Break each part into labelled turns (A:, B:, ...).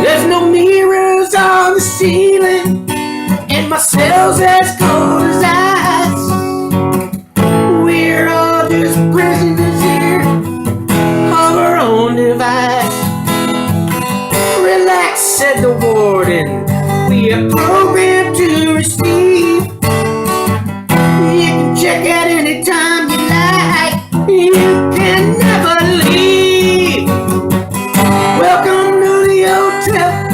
A: There's no mirrors on the ceiling, and my cell's as cold as ice. We're all just prisoners here of our own device. Relax, said the warden, we are programmed to receive. You can check out anytime you like, you can never leave. Welcome to the hotel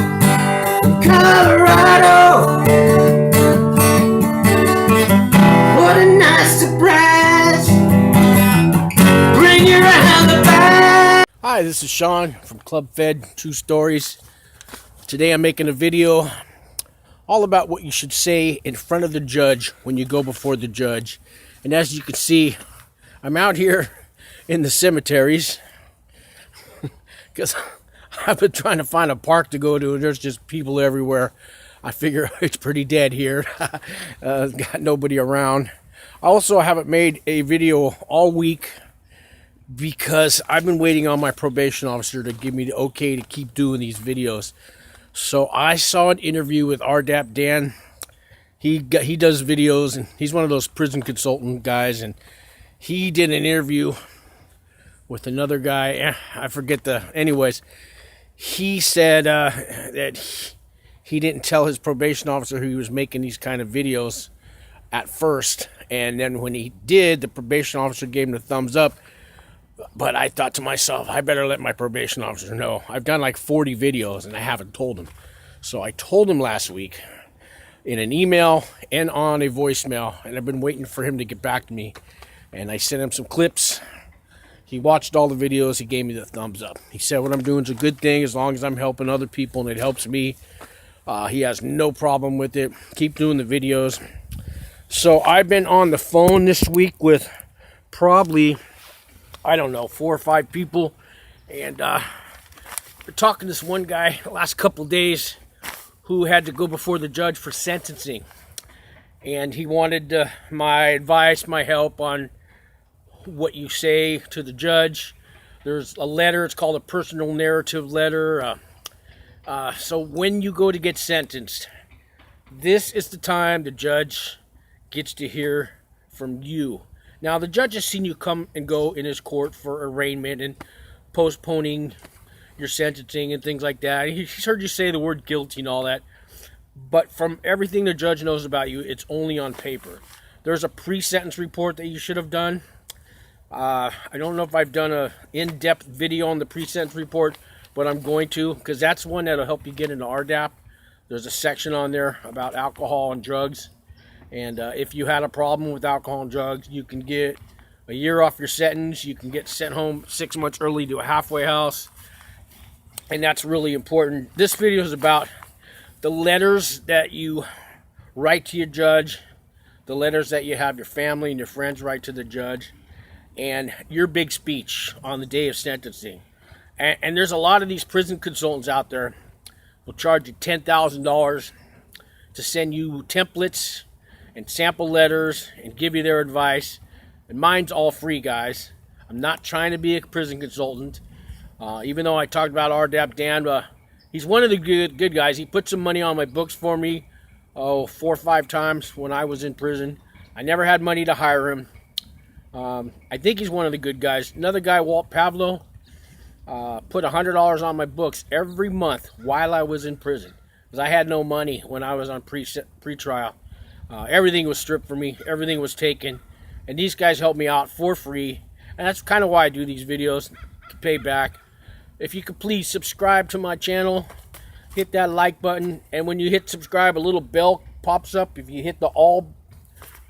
A: in Colorado. What a nice surprise. Bring your alibi.
B: Hi, this is Sean from Club Fed True Stories. Today I'm making a video all about what you should say in front of the judge when you go before the judge. And as you can see, I'm out here in the cemeteries because I've been trying to find a park to go to, and there's just people everywhere. I figure it's pretty dead here. Got nobody around. I also haven't made a video all week because I've been waiting on my probation officer to give me the okay to keep doing these videos. So I saw an interview with RDAP Dan. He does videos, and he's one of those prison consultant guys, and he did an interview with another guy. I forget anyways. He said that he didn't tell his probation officer he was making these kind of videos at first, and then when he did, the probation officer gave him the thumbs up. But I thought to myself, I better let my probation officer know. I've done like 40 videos and I haven't told him. So I told him last week in an email and on a voicemail, and I've been waiting for him to get back to me. And I sent him some clips. He watched all the videos. He gave me the thumbs up. He said what I'm doing is a good thing as long as I'm helping other people and it helps me. He has no problem with it. Keep doing the videos. So I've been on the phone this week with probably, I don't know, 4 or 5 people, and we're talking to this one guy the last couple days who had to go before the judge for sentencing, and he wanted my advice, my help on what you say to the judge. There's a letter, it's called a personal narrative letter. So when you go to get sentenced, this is the time the judge gets to hear from you. Now, the judge has seen you come and go in his court for arraignment and postponing your sentencing and things like that. He's heard you say the word guilty and all that. But from everything the judge knows about you, it's only on paper. There's a pre-sentence report that you should have done. I don't know if I've done an in-depth video on the pre-sentence report, but I'm going to, because that's one that'll help you get into RDAP. There's a section on there about alcohol and drugs. And if you had a problem with alcohol and drugs, you can get a year off your sentence. You can get sent home 6 months early to a halfway house. And that's really important. This video is about the letters that you write to your judge, the letters that you have your family and your friends write to the judge, and your big speech on the day of sentencing. And there's a lot of these prison consultants out there will charge you $10,000 to send you templates and sample letters and give you their advice. And mine's all free, guys. I'm not trying to be a prison consultant. Even though I talked about RDAP Dan, he's one of the good guys. He put some money on my books for me 4 or 5 times when I was in prison. I never had money to hire him. I think he's one of the good guys. Another guy, Walt Pavlo, put $100 on my books every month while I was in prison, because I had no money when I was on pre-trial. Everything was stripped from me. Everything was taken. And these guys helped me out for free. And that's kind of why I do these videos, to pay back. If you could please subscribe to my channel, hit that like button. And when you hit subscribe, a little bell pops up. If you hit the all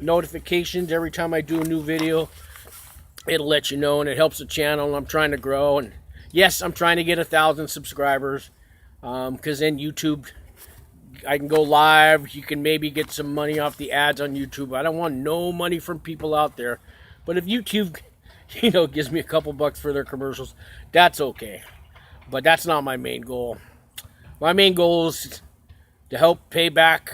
B: notifications every time I do a new video, it'll let you know, and it helps the channel. I'm trying to grow. And yes, I'm trying to get 1,000 subscribers, because then YouTube, I can go live. You can maybe get some money off the ads on YouTube. I don't want no money from people out there. But if YouTube, gives me a couple bucks for their commercials, that's okay. But that's not my main goal. My main goal is to help pay back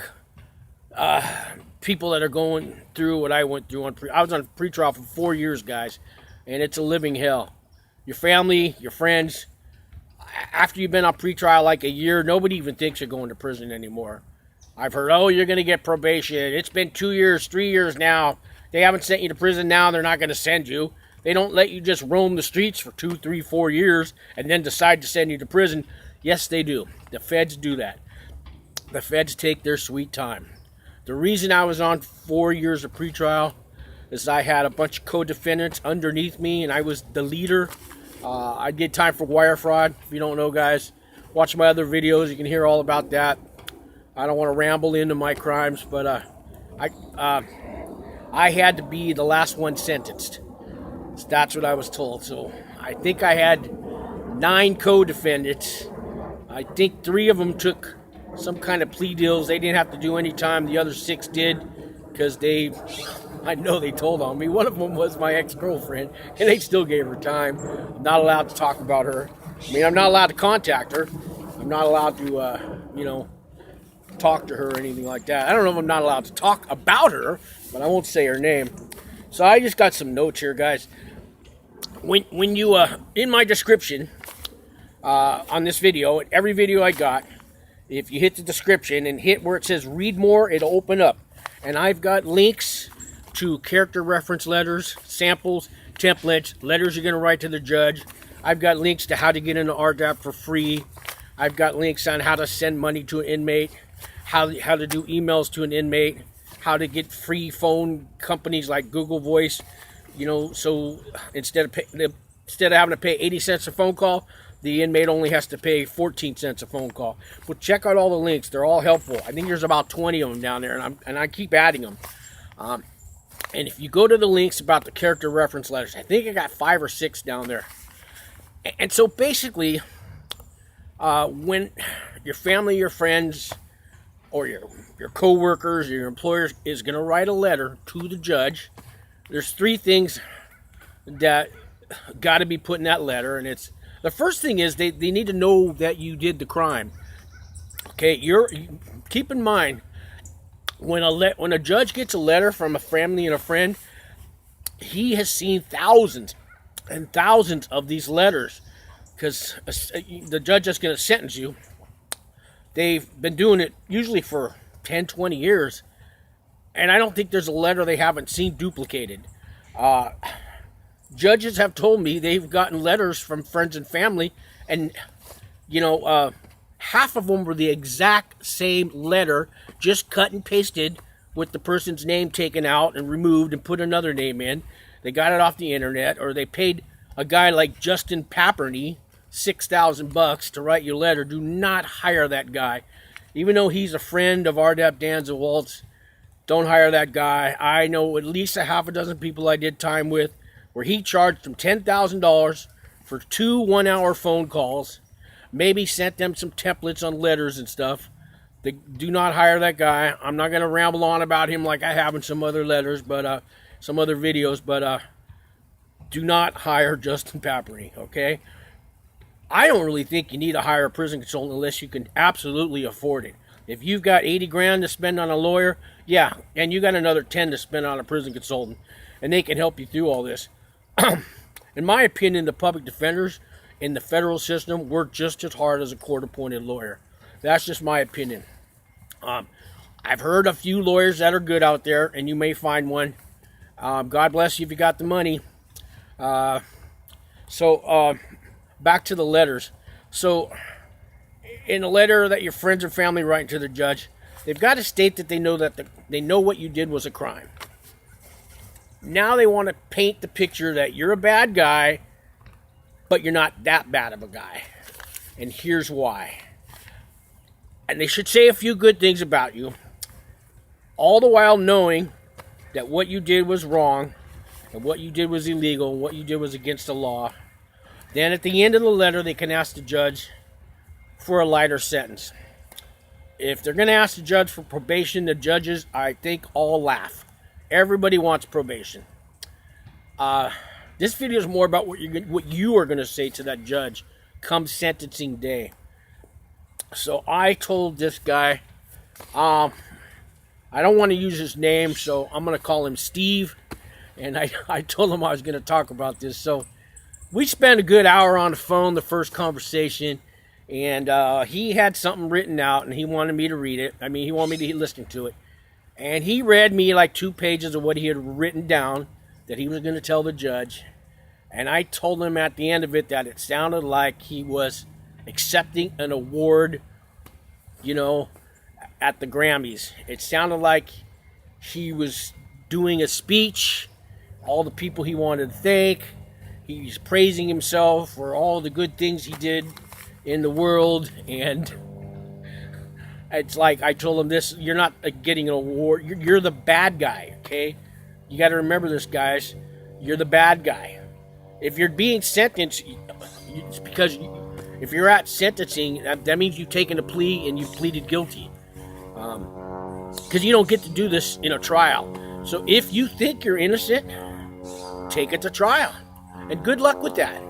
B: people that are going through what I went through. I was on pre-trial for 4 years, guys, and it's a living hell. Your family, your friends, after you've been on pretrial like a year, nobody even thinks you're going to prison anymore. I've heard, oh, you're going to get probation. It's been 2 years, 3 years now. They haven't sent you to prison now. They're not going to send you. They don't let you just roam the streets for 2, 3, 4 years and then decide to send you to prison. Yes, they do. The feds do that. The feds take their sweet time. The reason I was on 4 years of pretrial is I had a bunch of co-defendants underneath me, and I was the leader. I did time for wire fraud. If you don't know, guys, watch my other videos. You can hear all about that. I don't want to ramble into my crimes, but I had to be the last one sentenced. So that's what I was told. So I think I had 9 co-defendants. I think 3 of them took some kind of plea deals. They didn't have to do any time. The other 6 did, because I know they told on me. One of them was my ex-girlfriend, and they still gave her time. I'm not allowed to talk about her. I mean, I'm not allowed to contact her. I'm not allowed to, talk to her or anything like that. I don't know if I'm not allowed to talk about her, but I won't say her name. So I just got some notes here, guys. When you, in my description on this video, every video I got, if you hit the description and hit where it says read more, it'll open up. And I've got links to character reference letters, samples, templates, letters you're going to write to the judge. I've got links to how to get into RDAP for free. I've got links on how to send money to an inmate, how to do emails to an inmate, how to get free phone companies like Google Voice. So instead of having to pay 80 cents a phone call, the inmate only has to pay 14 cents a phone call. But check out all the links. They're all helpful. I think there's about 20 of them down there, and I keep adding them. And if you go to the links about the character reference letters, I think I got 5 or 6 down there. And so basically, when your family, your friends, or your co-workers, or your employers is going to write a letter to the judge, there's 3 things that got to be put in that letter. And it's the first thing is they need to know that you did the crime. Okay, keep in mind, when a judge gets a letter from a family and a friend, he has seen thousands and thousands of these letters, because the judge that's going to sentence you, they've been doing it usually for 10, 20 years, and I don't think there's a letter they haven't seen duplicated. Judges have told me they've gotten letters from friends and family, and half of them were the exact same letter, just cut and pasted with the person's name taken out and removed and put another name in. They got it off the internet, or they paid a guy like Justin Paperny $6,000 to write your letter. Do not hire that guy. Even though he's a friend of RDAP Danza Waltz, don't hire that guy. I know at least a half a dozen people I did time with where he charged them $10,000 for 2 one-hour phone calls, maybe sent them some templates on letters and stuff. Do not hire that guy. I'm not going to ramble on about him like I have in some other letters, but some other videos, but do not hire Justin Paperny, okay? I don't really think you need to hire a prison consultant unless you can absolutely afford it. If you've got 80 grand to spend on a lawyer, yeah, and you got another 10 to spend on a prison consultant, and they can help you through all this. In my opinion, the public defenders in the federal system work just as hard as a court-appointed lawyer. That's just my opinion. I've heard a few lawyers that are good out there, and you may find one. God bless you if you got the money. So back to the letters. So in a letter that your friends or family write to the judge, they've got to state that they know what you did was a crime. Now they want to paint the picture that you're a bad guy, but you're not that bad of a guy. And here's why. And they should say a few good things about you, all the while knowing that what you did was wrong, and what you did was illegal, and what you did was against the law. Then at the end of the letter, they can ask the judge for a lighter sentence. If they're going to ask the judge for probation, the judges, I think, all laugh. Everybody wants probation. This video is more about what you are going to say to that judge come sentencing day. So I told this guy, I don't want to use his name, so I'm going to call him Steve. And I told him I was going to talk about this. So we spent a good hour on the phone, the first conversation, and he had something written out, and he wanted me to read it. I mean, he wanted me to listen to it. And he read me like 2 pages of what he had written down that he was going to tell the judge. And I told him at the end of it that it sounded like he was accepting an award, you know, at the Grammys. It sounded like he was doing a speech, all the people he wanted to thank. He's praising himself for all the good things he did in the world, and it's like I told him this: you're not getting an award. You're the bad guy, okay? You got to remember this, guys. You're the bad guy. If you're being sentenced, it's because if you're at sentencing, that means you've taken a plea and you've pleaded guilty. Because you don't get to do this in a trial. So if you think you're innocent, take it to trial. And good luck with that.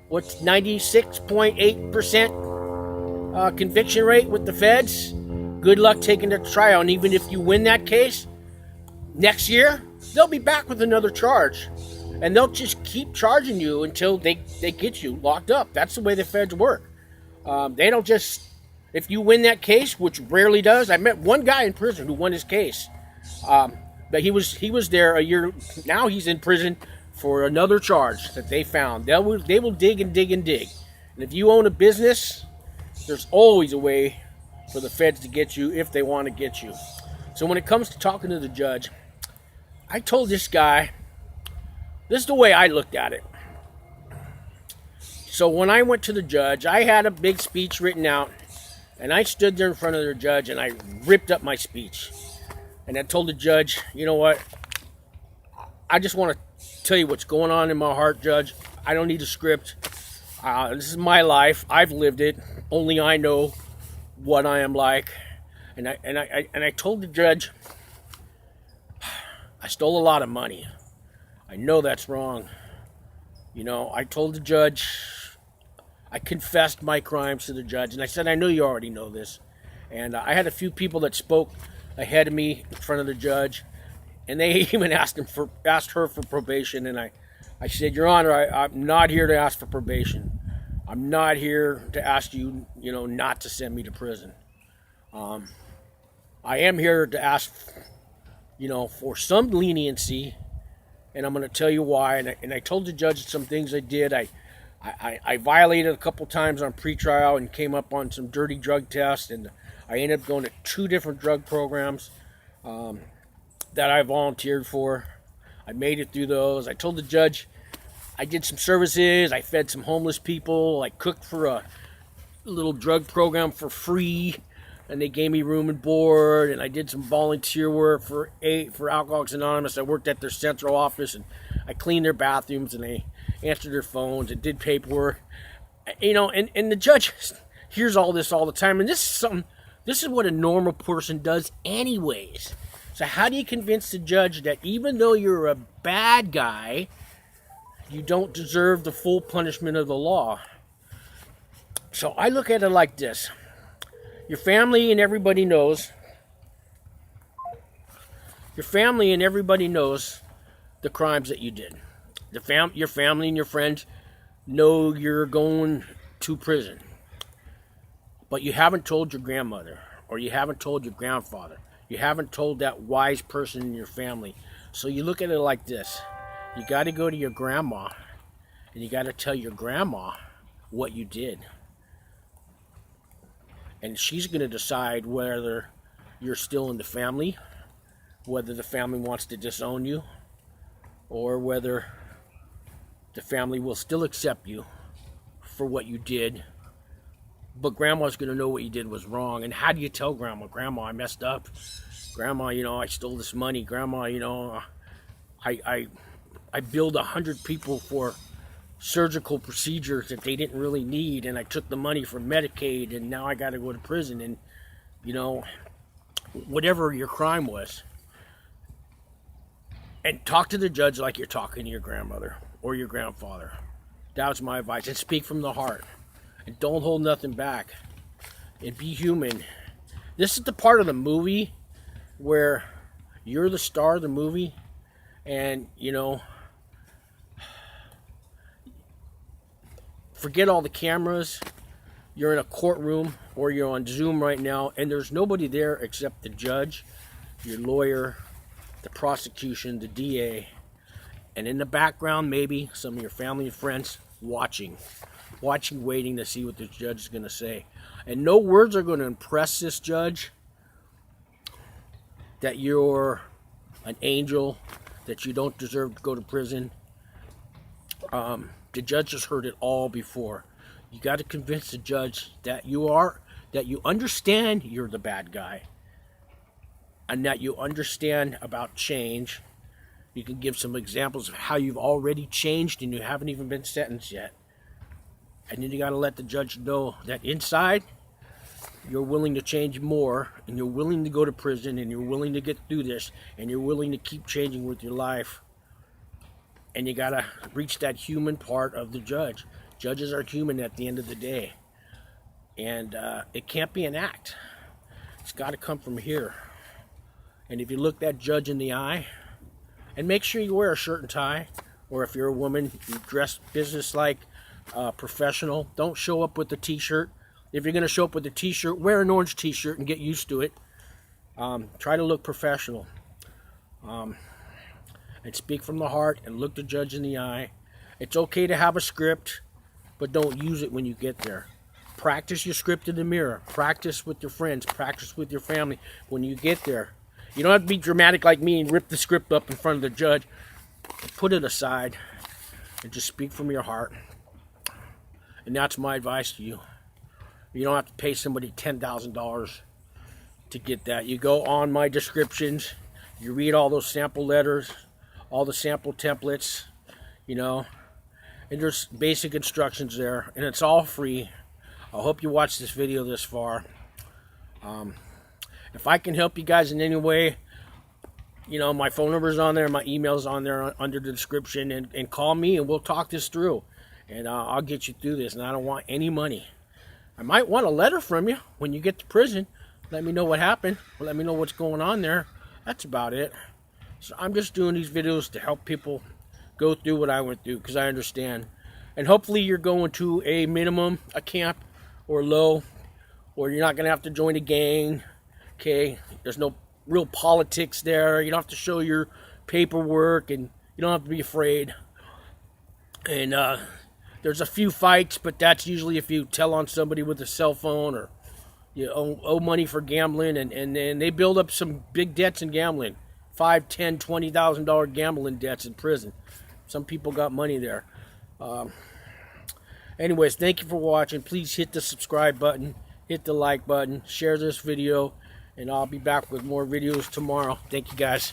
B: What's 96.8% conviction rate with the feds? Good luck taking it to trial. And even if you win that case, next year, they'll be back with another charge. And they'll just keep charging you until they get you locked up. That's the way the feds work. They don't just, if you win that case, which rarely does. I met one guy in prison who won his case. But he was there a year, now he's in prison for another charge that they found. They will dig and dig and dig. And if you own a business, there's always a way for the feds to get you if they want to get you. So when it comes to talking to the judge, I told this guy, this is the way I looked at it. So when I went to the judge, I had a big speech written out, and I stood there in front of the judge and I ripped up my speech. And I told the judge, you know what? I just want to tell you what's going on in my heart, Judge. I don't need a script. This is my life. I've lived it. Only I know what I am like. And I told the judge, I stole a lot of money. I know that's wrong. You know, I told the judge, I confessed my crimes to the judge. And I said, I know you already know this. And I had a few people that spoke ahead of me in front of the judge. And they even asked her for probation, and I said, Your Honor, I'm not here to ask for probation. I'm not here to ask you, not to send me to prison. I am here to ask, for some leniency, and I'm going to tell you why. And I told the judge some things I did. I violated a couple times on pretrial and came up on some dirty drug tests, and I ended up going to 2 different drug programs. That I volunteered for. I made it through those. I told the judge I did some services. I fed some homeless people. I cooked for a little drug program for free, and they gave me room and board. And I did some volunteer work for Alcoholics Anonymous. I worked at their central office, and I cleaned their bathrooms, and I answered their phones and did paperwork. And the judge hears all this all the time. And this is what a normal person does anyways. So how do you convince the judge that even though you're a bad guy, you don't deserve the full punishment of the law? So I look at it like this. Your family and everybody knows. Your family and everybody knows the crimes that you did. Your family and your friends know you're going to prison. But you haven't told your grandmother, or you haven't told your grandfather. You haven't told that wise person in your family. So you look at it like this. You got to go to your grandma, and you got to tell your grandma what you did. And she's going to decide whether you're still in the family, whether the family wants to disown you, or whether the family will still accept you for what you did. But grandma's going to know what you did was wrong. And how do you tell grandma? Grandma, I messed up. Grandma, I stole this money. Grandma, I billed 100 people for surgical procedures that they didn't really need. And I took the money from Medicaid, and now I got to go to prison. And, whatever your crime was. And talk to the judge like you're talking to your grandmother or your grandfather. That was my advice. And speak from the heart. And don't hold nothing back. And be human. This is the part of the movie where you're the star of the movie. And, forget all the cameras. You're in a courtroom or you're on Zoom right now, and there's nobody there except the judge, your lawyer, the prosecution, the DA, and in the background maybe some of your family and friends watching, waiting to see what the judge is going to say. And no words are going to impress this judge that you're an angel, that you don't deserve to go to prison. The judge has heard it all before. You got to convince the judge that you understand you're the bad guy, and that you understand about change. You can give some examples of how you've already changed and you haven't even been sentenced yet. And then you got to let the judge know that inside you're willing to change more, and you're willing to go to prison, and you're willing to get through this, and you're willing to keep changing with your life. And you got to reach that human part of the judge. Judges are human at the end of the day. And it can't be an act. It's got to come from here. And if you look that judge in the eye, and make sure you wear a shirt and tie, or if you're a woman, you dress business-like, professional. Don't show up with a t-shirt. If you're going to show up with a t-shirt, wear an orange t-shirt and get used to it. Try to look professional. And speak from the heart and look the judge in the eye. It's okay to have a script, but don't use it when you get there. Practice your script in the mirror. Practice with your friends. Practice with your family when you get there. You don't have to be dramatic like me and rip the script up in front of the judge. Put it aside and just speak from your heart. And that's my advice to you. You don't have to pay somebody $10,000 to get that. You go on my descriptions. You read all those sample letters, all the sample templates, you know. And there's basic instructions there. And it's all free. I hope you watched this video this far. If I can help you guys in any way, you know, my phone number's on there, my email's on there under the description, and call me and we'll talk this through. And I'll get you through this, and I don't want any money. I might want a letter from you when you get to prison. Let me know what happened. Let me know what's going on there. That's about it. So I'm just doing these videos to help people go through what I went through, because I understand. And hopefully you're going to a minimum, a camp, or low, or you're not going to have to join a gang. Okay, there's no real politics there. You don't have to show your paperwork, and you don't have to be afraid. And there's a few fights, but that's usually if you tell on somebody with a cell phone, or you owe money for gambling, and then they build up some big debts in gambling. $5,000, $10,000, $20,000 gambling debts in prison. Some people got money there. Anyways, thank you for watching. Please hit the subscribe button, hit the like button, share this video, and I'll be back with more videos tomorrow. Thank you, guys.